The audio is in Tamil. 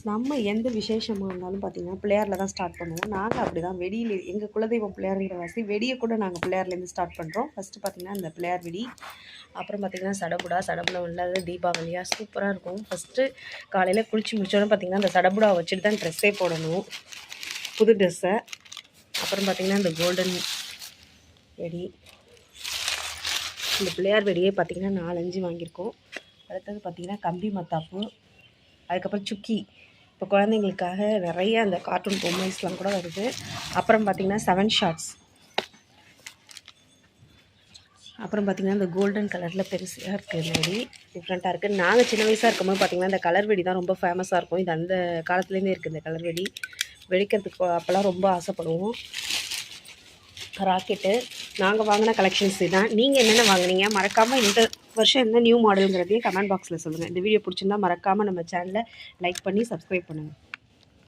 நம்ம எந்த விசேஷமாக இருந்தாலும் பார்த்திங்கன்னா பிள்ளையாரில் தான் ஸ்டார்ட் பண்ணுவோம். நாங்கள் அப்படி தான் வெடியில் எங்கள் குலதெய்வம் பிள்ளையாருங்கிற வாசி வெடியை கூட நாங்கள் பிள்ளையார்லேருந்து ஸ்டார்ட் பண்ணுறோம். ஃபஸ்ட்டு பார்த்திங்கன்னா இந்த பிள்ளையார் வெடி, அப்புறம் பார்த்திங்கன்னா சடபுடா இல்லாத தீபாவளியாக சூப்பராக இருக்கும். ஃபஸ்ட்டு காலையில் குளிச்சு முடிச்சோன்னு பார்த்திங்கன்னா இந்த சடபுடா வச்சுட்டு தான் ட்ரெஸ்ஸே போடணும், புது ட்ரெஸ்ஸை. அப்புறம் பார்த்திங்கன்னா இந்த கோல்டன் வெடி, இந்த பிள்ளையார் வெடியே பார்த்திங்கன்னா 4-5 வாங்கியிருக்கோம். அடுத்தது பார்த்திங்கன்னா கம்பி மத்தாப்பு, அதுக்கப்புறம் சுக்கி. இப்போ குழந்தைங்களுக்காக நிறைய அந்த கார்ட்டூன் பொம்மைஸ்லாம் கூட வருது. அப்புறம் பார்த்திங்கன்னா 7 ஷாட்ஸ். அப்புறம் பார்த்திங்கன்னா இந்த கோல்டன் கலரில் பெருசாக இருக்குது இந்த வெடி, டிஃப்ரெண்ட்டாக இருக்குது. நாங்கள் சின்ன வயசாக இருக்கும்போது பார்த்திங்கன்னா இந்த கலர் வெடி தான் ரொம்ப ஃபேமஸாக இருக்கும். இது அந்த காலத்துலேருந்தே இருக்குது இந்த கலர் வெடி. வெடிக்கிறதுக்கு அப்போல்லாம் ரொம்ப ஆசைப்படுவோம். ராக்கெட்டு நாங்கள் வாங்கின கலெக்ஷன்ஸ் தான். நீங்கள் என்னென்ன வாங்கினீங்க? மறக்காமல் இந்த வருஷம் என்ன நியூ மாடலுங்கிறதையும் கமெண்ட் பாக்ஸில் சொல்லுங்கள். இந்த வீடியோ பிடிச்சிருந்தா மறக்காமல் நம்ம சேனலை லைக் பண்ணி சப்ஸ்கிரைப் பண்ணுங்கள்.